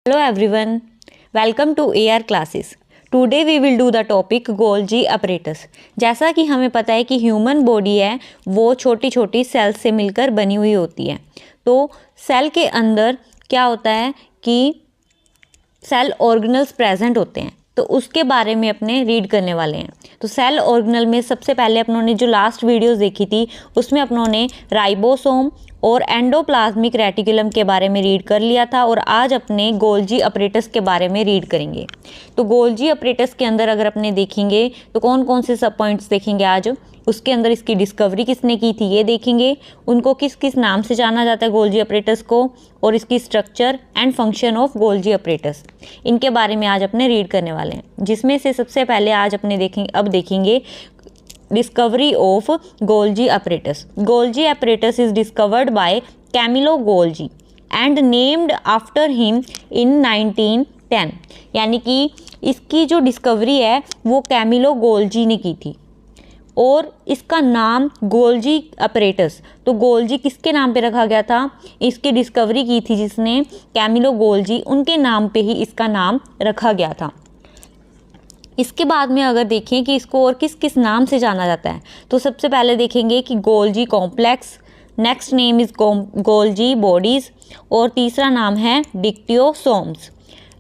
Hello everyone, welcome to AR classes. Today we will do the topic Golgi apparatus. जैसा कि हमें पता है कि ह्यूमन बॉडी है वो छोटी छोटी सेल्स से मिलकर बनी हुई होती है। तो सेल के अंदर क्या होता है कि सेल ऑर्गेनल्स प्रेजेंट होते हैं, तो उसके बारे में अपने रीड करने वाले हैं। तो सेल ऑर्गेनल में सबसे पहले अपनों ने जो लास्ट वीडियोस देखी थी उसमें अपनों ने राइबोसोम और एंडोप्लाज्मिक रेटिकुलम के बारे में रीड कर लिया था, और आज अपने गोल्जी अपरेटस के बारे में रीड करेंगे। तो गोल्जी अपरेटस के अंदर अगर अपने देखेंगे तो कौन कौन से सब पॉइंट्स देखेंगे आज, उसके अंदर इसकी डिस्कवरी किसने की थी ये देखेंगे, उनको किस किस नाम से जाना जाता है गोल्जी अपरेटस को, और इसकी structure and function of Golgi apparatus, इनके बारे में आज अपने रीड करने वाले हैं। जिसमें से सबसे पहले आज अपने देखेंगे discovery of Golgi apparatus. Golgi apparatus is discovered by Camillo Golgi and named after him in 1910. यानी कि इसकी जो डिस्कवरी है वो कैमिलो गोल्जी ने की थी, और इसका नाम गोल्जी अपरेटस, तो गोल्जी किसके नाम पे रखा गया था, इसकी डिस्कवरी की थी जिसने कैमिलो गोल्जी, उनके नाम पे ही इसका नाम रखा गया था। इसके बाद में अगर देखें कि इसको और किस किस नाम से जाना जाता है, तो सबसे पहले देखेंगे कि Golgi complex, next name is Golgi bodies, और तीसरा नाम है डिक्टियोसोम्स।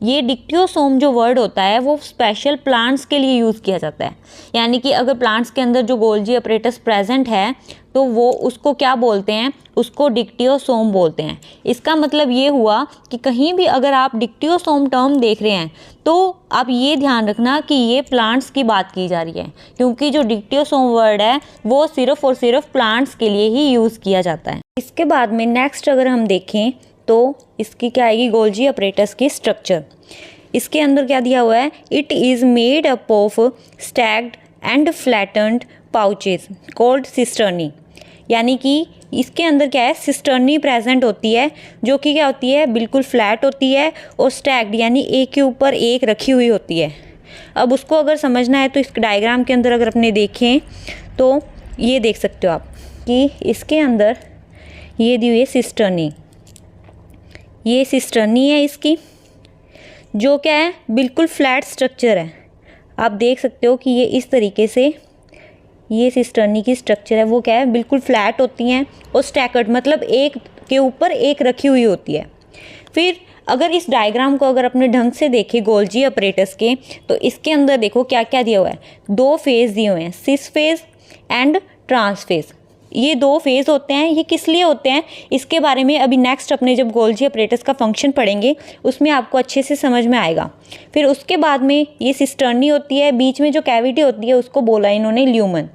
ये डिक्टियोसोम जो वर्ड होता है वो स्पेशल प्लांट्स के लिए यूज़ किया जाता है, यानी कि अगर प्लांट्स के अंदर जो गोल्जी अपरेटस प्रेजेंट है तो वो उसको क्या बोलते हैं, उसको डिक्टियोसोम बोलते हैं। इसका मतलब ये हुआ कि कहीं भी अगर आप डिक्टियोसोम टर्म देख रहे हैं तो आप ये ध्यान रखना कि ये प्लांट्स की बात की जा रही है, क्योंकि जो डिक्टियोसोम वर्ड है वो सिर्फ और सिर्फ प्लांट्स के लिए ही यूज़ किया जाता है। इसके बाद में नेक्स्ट अगर हम देखें तो इसकी क्या आएगी, गोल्जी अपरेटस की स्ट्रक्चर। इसके अंदर क्या दिया हुआ है, it is made up of stacked and flattened pouches called cisternae, यानी कि इसके अंदर क्या है, सिस्टर्नी प्रेजेंट होती है, जो कि क्या होती है, बिल्कुल फ्लैट होती है और स्टैक्ड यानी एक के ऊपर एक रखी हुई होती है। अब उसको अगर समझना है तो इस डायग्राम के अंदर अगर अपने देखें तो ये देख सकते हो आप कि इसके अंदर ये दी हुई है सिस्टर्नी, ये सिस्टर्नी है इसकी, जो क्या है बिल्कुल फ्लैट स्ट्रक्चर है। आप देख सकते हो कि ये इस तरीके से ये सिस्टर्नी की स्ट्रक्चर है, वो क्या है बिल्कुल फ्लैट होती हैं और स्टैकर्ड मतलब एक के ऊपर एक रखी हुई होती है। फिर अगर इस डायग्राम को अगर अपने ढंग से देखें गोल्जी अपरेटस के, तो इसके अंदर देखो क्या क्या दिया हुआ है, दो फेज़ दिए हुए हैं, सिस फेज़ एंड ट्रांस फेज़। ये दो फेज़ होते हैं, ये किस लिए होते हैं इसके बारे में अभी नेक्स्ट अपने जब गोल्जी अपरेटस का फंक्शन पढ़ेंगे उसमें आपको अच्छे से समझ में आएगा। फिर उसके बाद में ये सिस्टर्नी होती है, बीच में जो कैविटी होती है उसको बोला इन्होंने ल्यूमन।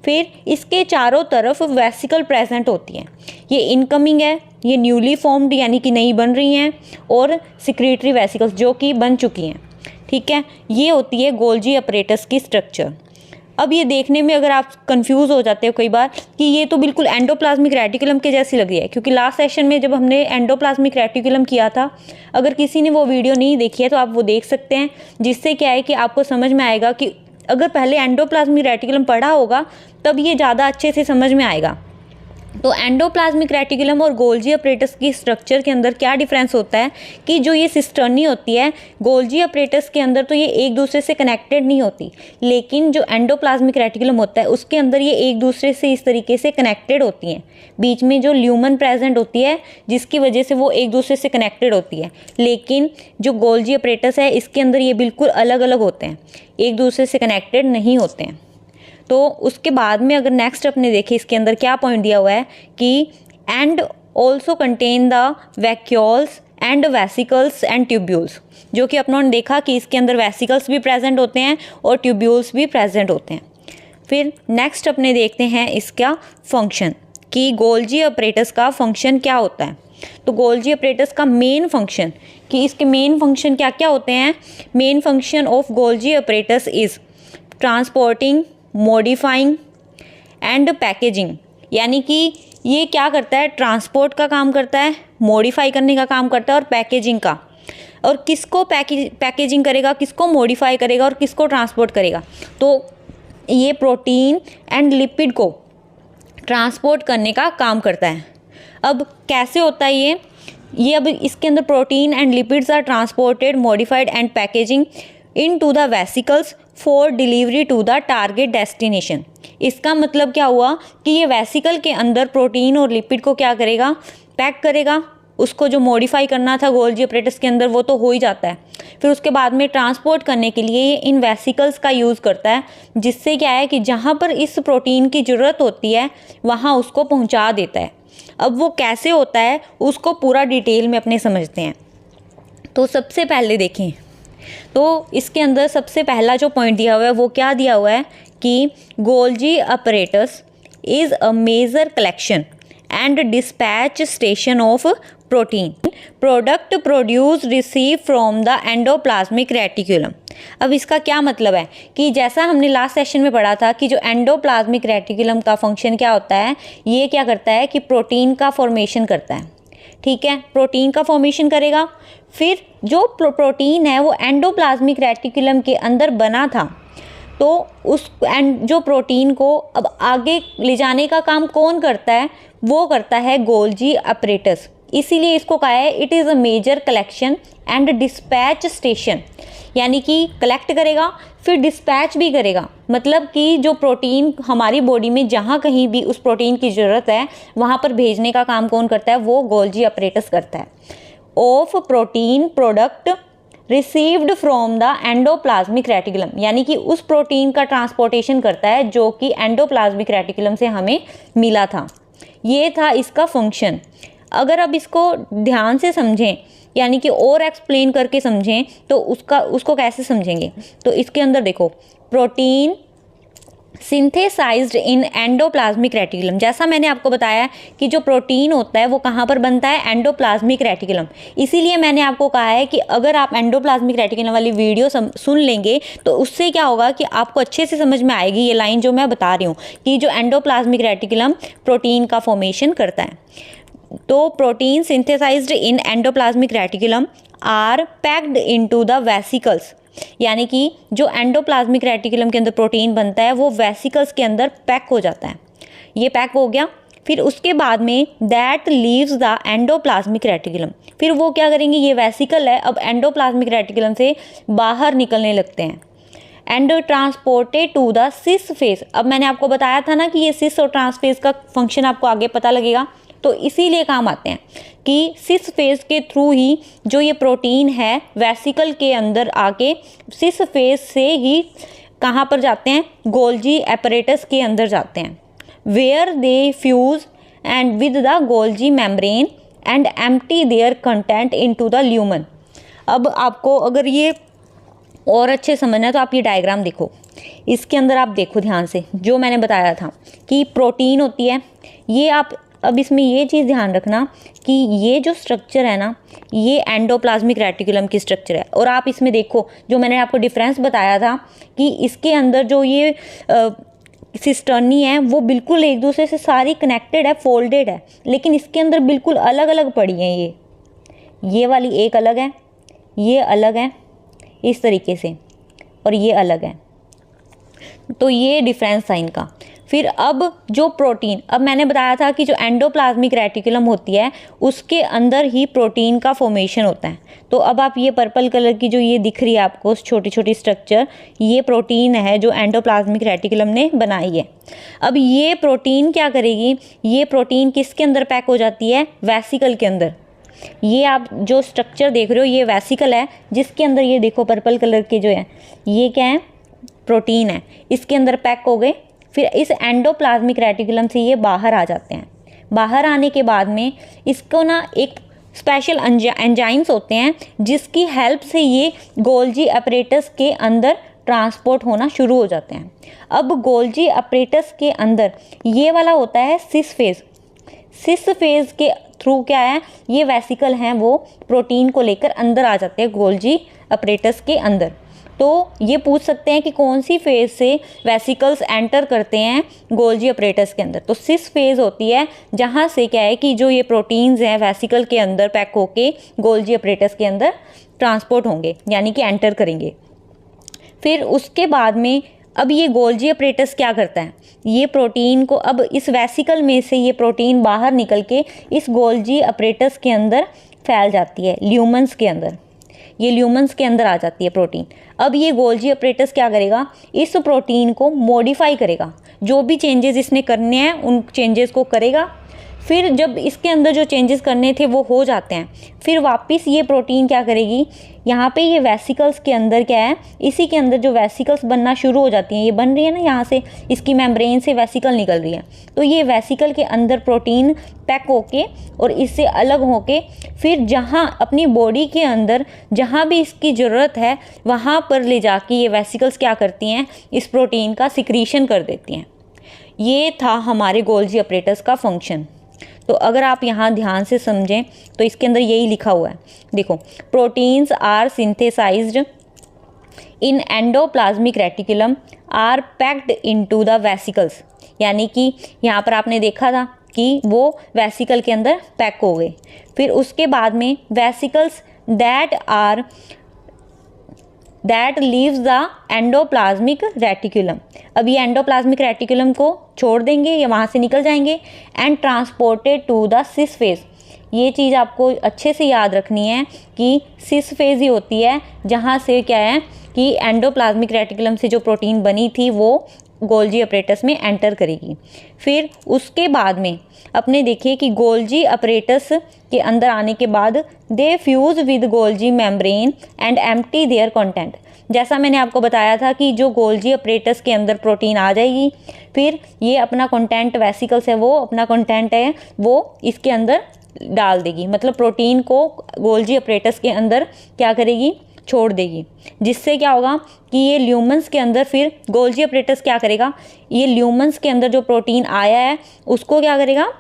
फिर इसके चारों तरफ वेसिकल प्रेजेंट होती हैं, ये इनकमिंग है, ये न्यूली फॉर्म्ड यानी कि नई बन रही हैं, और सिक्रेटरी वेसिकल्स जो कि बन चुकी हैं। ठीक है, ये होती है गोल्जी अपरेटस की स्ट्रक्चर। अब ये देखने में अगर आप कंफ्यूज हो जाते हो कई बार कि ये तो बिल्कुल एंडोप्लाज्मिक रेटिकुलम के जैसी लग रही है, क्योंकि लास्ट सेशन में जब हमने एंडोप्लाज्मिक रेटिकुलम किया था, अगर किसी ने वो वीडियो नहीं देखी है तो आप वो देख सकते हैं, जिससे क्या है कि आपको समझ में आएगा कि अगर पहले एंडोप्लाज्मिक रेटिकुलम पढ़ा होगा तब ये ज़्यादा अच्छे से समझ में आएगा। तो एंडोप्लाज्मिक रेटिकुलम और गोल्जी अपरेटस की स्ट्रक्चर के अंदर क्या डिफरेंस होता है कि जो ये सिस्टर्नी होती है गोल्जी अपरेटस के अंदर तो ये एक दूसरे से कनेक्टेड नहीं होती, लेकिन जो एंडोप्लाज्मिक रेटिकुलम होता है उसके अंदर ये एक दूसरे से इस तरीके से कनेक्टेड होती हैं, बीच में जो ल्यूमन प्रेजेंट होती है जिसकी वजह से वो एक दूसरे से कनेक्टेड होती है। लेकिन जो गोल्जी अपरेटस है इसके अंदर ये बिल्कुल अलग अलग होते हैं, एक दूसरे से कनेक्टेड नहीं होते हैं। तो उसके बाद में अगर नेक्स्ट अपने देखें इसके अंदर क्या पॉइंट दिया हुआ है कि and also contain the vacuoles and vesicles and tubules, जो कि अपनों ने देखा कि इसके अंदर वेसिकल्स भी प्रेजेंट होते हैं और ट्यूब्यूल्स भी प्रेजेंट होते हैं। फिर नेक्स्ट अपने देखते हैं इसका फंक्शन कि गोल्जी अपरेटस का फंक्शन क्या होता है। तो गोल्जी अपरेटस का मेन फंक्शन, कि इसके मेन फंक्शन क्या क्या होते हैं, main function of Golgi apparatus is transporting, modifying and packaging, यानी कि ये क्या करता है, ट्रांसपोर्ट का काम करता है, मॉडिफाई करने का काम करता है और पैकेजिंग का। और किसको पैकेजिंग करेगा, किसको मॉडिफाई करेगा और किसको ट्रांसपोर्ट करेगा, तो ये प्रोटीन एंड लिपिड को ट्रांसपोर्ट करने का काम करता है। अब कैसे होता है ये, ये अब इसके अंदर protein and lipids are transported, modified and packaging in to the vesicles for delivery to the target destination. इसका मतलब क्या हुआ कि ये वेसिकल के अंदर प्रोटीन और लिपिड को क्या करेगा, पैक करेगा। उसको जो मॉडिफाई करना था गोल्जी अपरेटस के अंदर वो तो हो ही जाता है, फिर उसके बाद में ट्रांसपोर्ट करने के लिए ये इन वेसिकल्स का यूज़ करता है, जिससे क्या है कि जहाँ पर इस प्रोटीन की ज़रूरत होती है वहाँ उसको पहुँचा देता है। अब वो कैसे होता है उसको पूरा डिटेल में अपने समझते हैं। तो सबसे पहले देखें तो इसके अंदर सबसे पहला जो पॉइंट दिया हुआ है वो क्या दिया हुआ है कि Golgi apparatus is a major collection and dispatch station of protein product produce receive from the endoplasmic reticulum. अब इसका क्या मतलब है कि जैसा हमने लास्ट सेशन में पढ़ा था कि जो एंडोप्लाज्मिक रेटिकुलम का फंक्शन क्या होता है, ये क्या करता है कि प्रोटीन का फॉर्मेशन करता है। ठीक है, प्रोटीन का फॉर्मेशन करेगा, फिर जो प्रोटीन है वो एंडोप्लाज्मिक रेटिकुलम के अंदर बना था, तो उस जो प्रोटीन को अब आगे ले जाने का काम कौन करता है, वो करता है गोल्जी अपरेटस। इसीलिए इसको कहा है it is a major collection and dispatch station, यानी कि कलेक्ट करेगा फिर डिस्पैच भी करेगा। मतलब कि जो प्रोटीन हमारी बॉडी में जहाँ कहीं भी उस प्रोटीन की ज़रूरत है वहाँ पर भेजने का काम कौन करता है, वो गोल्जी अपरेटस करता है। Of protein product received from the endoplasmic reticulum, यानी कि उस प्रोटीन का ट्रांसपोर्टेशन करता है जो कि एंडोप्लाज्मिक रेटिकुलम से हमें मिला था। ये था इसका फंक्शन। अगर अब इसको ध्यान से समझें, यानी कि और एक्सप्लेन करके समझें, तो उसको कैसे समझेंगे, तो इसके अंदर देखो protein synthesized in endoplasmic reticulum. जैसा मैंने आपको बताया कि जो प्रोटीन होता है वो कहाँ पर बनता है, एंडोप्लाज्मिक रेटिकुलम। इसीलिए मैंने आपको कहा है कि अगर आप एंडोप्लाज्मिक रेटिकुलम वाली वीडियो सुन लेंगे तो उससे क्या होगा कि आपको अच्छे से समझ में आएगी ये लाइन जो मैं बता रही हूँ कि जो एंडोप्लाज्मिक रेटिकुलम प्रोटीन का फॉर्मेशन करता है। तो protein synthesized in endoplasmic reticulum are packed into the vesicles, यानी कि जो एंडोप्लाज्मिक रेटिकुलम के अंदर प्रोटीन बनता है वो वेसिकल्स के अंदर पैक हो जाता है। ये पैक हो गया, फिर उसके बाद में that leaves the endoplasmic reticulum. फिर वो क्या करेंगे, ये वेसिकल है अब एंडोप्लाज्मिक रेटिकुलम से बाहर निकलने लगते हैं and transported to the cis face. अब मैंने आपको बताया था ना कि ये सिस और ट्रांस फेज का फंक्शन आपको आगे पता लगेगा, तो इसीलिए काम आते हैं कि सिस फेज के थ्रू ही जो ये प्रोटीन है वेसिकल के अंदर आके सिस फेज से ही कहाँ पर जाते हैं, गोल्जी अपरेटस के अंदर जाते हैं, where they fuse and with the Golgi membrane and empty their content into the lumen. अब आपको अगर ये और अच्छे समझना है तो आप ये डायग्राम देखो, इसके अंदर आप देखो ध्यान से, जो मैंने बताया था कि प्रोटीन होती है ये आप अब इसमें ये चीज़ ध्यान रखना कि ये जो स्ट्रक्चर है ना ये एंडोप्लाज्मिक रेटिकुलम की स्ट्रक्चर है। और आप इसमें देखो जो मैंने आपको डिफरेंस बताया था कि इसके अंदर जो ये सिस्टर्नी है वो बिल्कुल एक दूसरे से सारी कनेक्टेड है, फोल्डेड है, लेकिन इसके अंदर बिल्कुल अलग अलग पड़ी हैं। ये वाली एक अलग है, ये अलग है इस तरीके से, और ये अलग है। तो ये डिफरेंस था इनका। फिर अब जो प्रोटीन, अब मैंने बताया था कि जो एंडोप्लाज्मिक रेटिकुलम होती है उसके अंदर ही प्रोटीन का फॉर्मेशन होता है। तो अब आप ये पर्पल कलर की जो ये दिख रही है आपको छोटी छोटी स्ट्रक्चर, ये प्रोटीन है जो एंडोप्लाज्मिक रेटिकुलम ने बनाई है। अब ये प्रोटीन क्या करेगी, ये प्रोटीन किसके अंदर पैक हो जाती है, वेसिकल के अंदर। ये आप जो स्ट्रक्चर देख रहे हो ये वेसिकल है जिसके अंदर ये देखो पर्पल कलर के जो है ये क्या है, प्रोटीन है, इसके अंदर पैक हो गए। फिर इस एंडोप्लाज्मिक रेटिकुलम से ये बाहर आ जाते हैं। बाहर आने के बाद में इसको ना एक स्पेशल एंजाइम्स होते हैं जिसकी हेल्प से ये गोल्जी अपरेटस के अंदर ट्रांसपोर्ट होना शुरू हो जाते हैं। अब गोल्जी अपरेटस के अंदर ये वाला होता है सिस फेज। सिस फेज के थ्रू क्या है, ये वेसिकल हैं वो प्रोटीन को लेकर अंदर आ जाते हैं गोल्जी अपरेटस के अंदर। तो ये पूछ सकते हैं कि कौन सी फेज से वेसिकल्स एंटर करते हैं गोल्जी अपरेटस के अंदर। तो सिस फेज होती है जहाँ से क्या है कि जो ये प्रोटीन्स हैं वेसिकल के अंदर पैक होके गोल्जी अपरेटस के अंदर ट्रांसपोर्ट होंगे, यानी कि एंटर करेंगे। फिर उसके बाद में अब ये गोल्जी अपरेटस क्या करता है, ये प्रोटीन को अब इस वेसिकल में से ये प्रोटीन बाहर निकल के इस गोल्जी अपरेटस के अंदर फैल जाती है ल्यूमन्स के अंदर, ये ल्यूमन्स के अंदर आ जाती है प्रोटीन। अब ये गोल्जी अपरेटस क्या करेगा, इस प्रोटीन को मॉडिफाई करेगा, जो भी चेंजेस इसने करने हैं उन चेंजेस को करेगा। फिर जब इसके अंदर जो चेंजेस करने थे वो हो जाते हैं, फिर वापस ये प्रोटीन क्या करेगी, यहाँ पे ये वेसिकल्स के अंदर क्या है, इसी के अंदर जो वेसिकल्स बनना शुरू हो जाती हैं, ये बन रही है ना, यहाँ से इसकी मेम्ब्रेन से वेसिकल निकल रही है, तो ये वेसिकल के अंदर प्रोटीन पैक होके और इससे अलग होके फिर जहाँ अपनी बॉडी के अंदर जहाँ भी इसकी ज़रूरत है वहाँ पर ले जाके ये वेसिकल्स क्या करती हैं, इस प्रोटीन का सिक्रीशन कर देती हैं। ये था हमारे गोल्जी अपरेटस का फंक्शन। तो अगर आप यहाँ ध्यान से समझें तो इसके अंदर यही लिखा हुआ है, देखो, proteins are synthesized in endoplasmic reticulum are packed into the vesicles, यानी कि यहाँ पर आपने देखा था कि वो वेसिकल के अंदर पैक हो गए। फिर उसके बाद में vesicles that leaves the endoplasmic reticulum, अब ये एंडोप्लाज्मिक रेटिकुलम को छोड़ देंगे, ये वहाँ से निकल जाएंगे and transported to the cis face. ये चीज़ आपको अच्छे से याद रखनी है कि सिस फेज ही होती है जहाँ से क्या है कि एंडोप्लाज्मिक रेटिकुलम से जो प्रोटीन बनी थी वो गोल्जी अपरेटस में एंटर करेगी। फिर उसके बाद में अपने देखिए कि गोल्जी अपरेटस के अंदर आने के बाद they fuse with Golgi membrane and empty their content. जैसा मैंने आपको बताया था कि जो गोल्जी अपरेटस के अंदर प्रोटीन आ जाएगी, फिर ये अपना कंटेंट वेसिकल्स है वो अपना कंटेंट है वो इसके अंदर डाल देगी, मतलब प्रोटीन को गोल्जी अपरेटस के अंदर क्या करेगी, छोड़ देगी, जिससे क्या होगा कि ये ल्यूमन्स के अंदर फिर गोल्जी अपरेटस क्या करेगा, ये ल्यूमन्स के अंदर जो प्रोटीन आया है उसको क्या करेगा,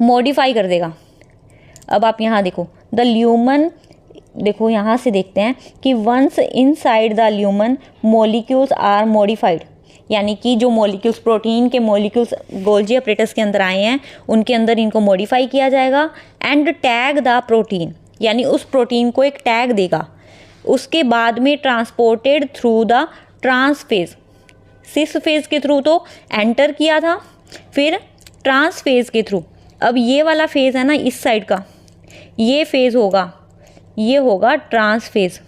मॉडिफाई कर देगा। अब आप यहाँ देखो द ल्यूमन, देखो यहाँ से देखते हैं कि once inside the lumen molecules are modified, यानी कि जो मॉलिक्यूल्स प्रोटीन के मॉलिक्यूल्स गोल्जी अपरेटस के अंदर आए हैं उनके अंदर इनको मॉडिफाई किया जाएगा एंड टैग द प्रोटीन, यानी उस प्रोटीन को एक टैग देगा। उसके बाद में transported through the trans face, cis face के थ्रू तो एंटर किया था, फिर ट्रांसफेज के थ्रू, अब ये वाला फेज है ना इस साइड का, ये फेज होगा, ये होगा ट्रांसफेज,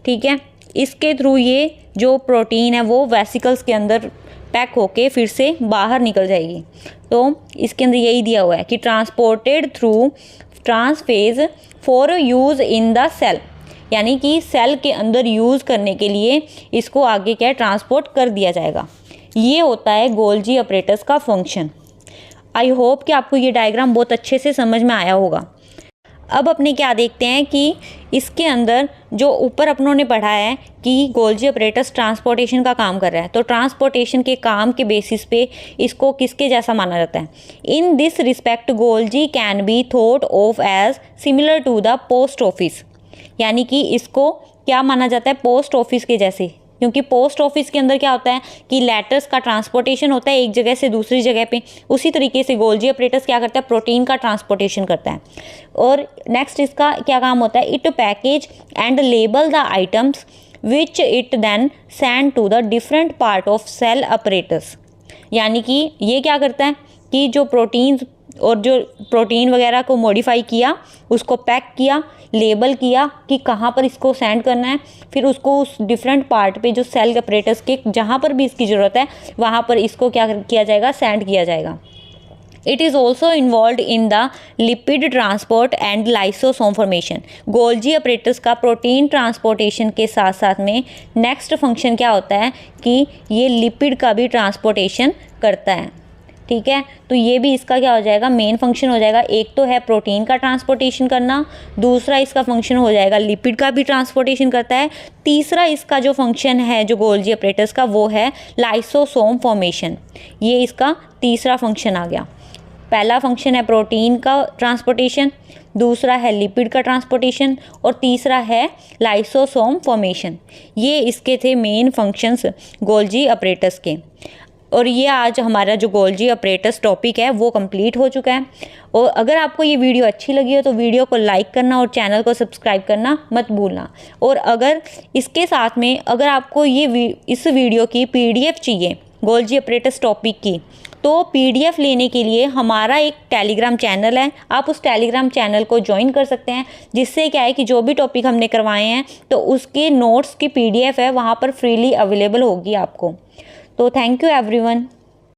ठीक है। इसके थ्रू ये जो प्रोटीन है वो वेसिकल्स के अंदर पैक होके फिर से बाहर निकल जाएगी। तो इसके अंदर यही दिया हुआ है कि transported through trans face for use in the cell, यानी कि सेल के अंदर यूज़ करने के लिए इसको आगे क्या ट्रांसपोर्ट कर दिया जाएगा। ये होता है गोल्जी अपरेटस का फंक्शन। आई होप कि आपको ये डायग्राम बहुत अच्छे से समझ में आया होगा। अब अपने क्या देखते हैं कि इसके अंदर जो ऊपर अपनों ने पढ़ा है कि गोल्जी अपरेटस ट्रांसपोर्टेशन का काम कर रहा है, तो ट्रांसपोर्टेशन के काम के बेसिस पे इसको किसके जैसा माना जाता है। In this respect Golgi can be thought of as similar to the post office, यानी कि इसको क्या माना जाता है, पोस्ट ऑफिस के जैसे, क्योंकि पोस्ट ऑफिस के अंदर क्या होता है कि लेटर्स का ट्रांसपोर्टेशन होता है एक जगह से दूसरी जगह पे, उसी तरीके से गोल्जी अपरेटस क्या करता है, प्रोटीन का ट्रांसपोर्टेशन करता है। और नेक्स्ट इसका क्या काम होता है, it package and label the items which it then send to the different part of cell apparatus, यानी कि ये क्या करता है कि जो प्रोटीन्स और जो प्रोटीन वगैरह को मॉडिफाई किया, उसको पैक किया, लेबल किया कि कहाँ पर इसको सेंड करना है, फिर उसको उस डिफरेंट पार्ट पे जो सेल अपरेटस के जहाँ पर भी इसकी ज़रूरत है वहाँ पर इसको क्या किया जाएगा, सेंड किया जाएगा। It is also involve in the lipid transport and lysosome formation. Golgi apparatus का प्रोटीन ट्रांसपोर्टेशन के साथ साथ में नेक्स्ट फंक्शन क्या होता है कि ये लिपिड का भी ट्रांसपोर्टेशन करता है, ठीक है। तो ये भी इसका क्या हो जाएगा, मेन फंक्शन हो जाएगा। एक तो है प्रोटीन का ट्रांसपोर्टेशन करना, दूसरा इसका फंक्शन हो जाएगा लिपिड का भी ट्रांसपोर्टेशन करता है, तीसरा इसका जो फंक्शन है जो गोल्जी अपरेटस का वो है लाइसोसोम फॉर्मेशन। ये इसका तीसरा फंक्शन आ गया। पहला फंक्शन है प्रोटीन का ट्रांसपोर्टेशन, दूसरा है लिपिड का ट्रांसपोर्टेशन और तीसरा है लाइसोसोम फॉर्मेशन। ये इसके थे मेन फंक्शंस गोल्जी अपरेटस के। और ये आज हमारा जो गोल्जी अपरेटस टॉपिक है वो कंप्लीट हो चुका है। और अगर आपको ये वीडियो अच्छी लगी हो तो वीडियो को लाइक करना और चैनल को सब्सक्राइब करना मत भूलना। और अगर इसके साथ में अगर आपको इस वीडियो की PDF चाहिए गोल्जी अपरेटस टॉपिक की, तो पीडीएफ लेने के लिए हमारा एक टेलीग्राम चैनल है, आप उस टेलीग्राम चैनल को ज्वाइन कर सकते हैं, जिससे क्या है कि जो भी टॉपिक हमने करवाए हैं तो उसके नोट्स की पीडीएफ है वहाँ पर फ्रीली अवेलेबल होगी आपको। तो थैंक यू एवरीवन।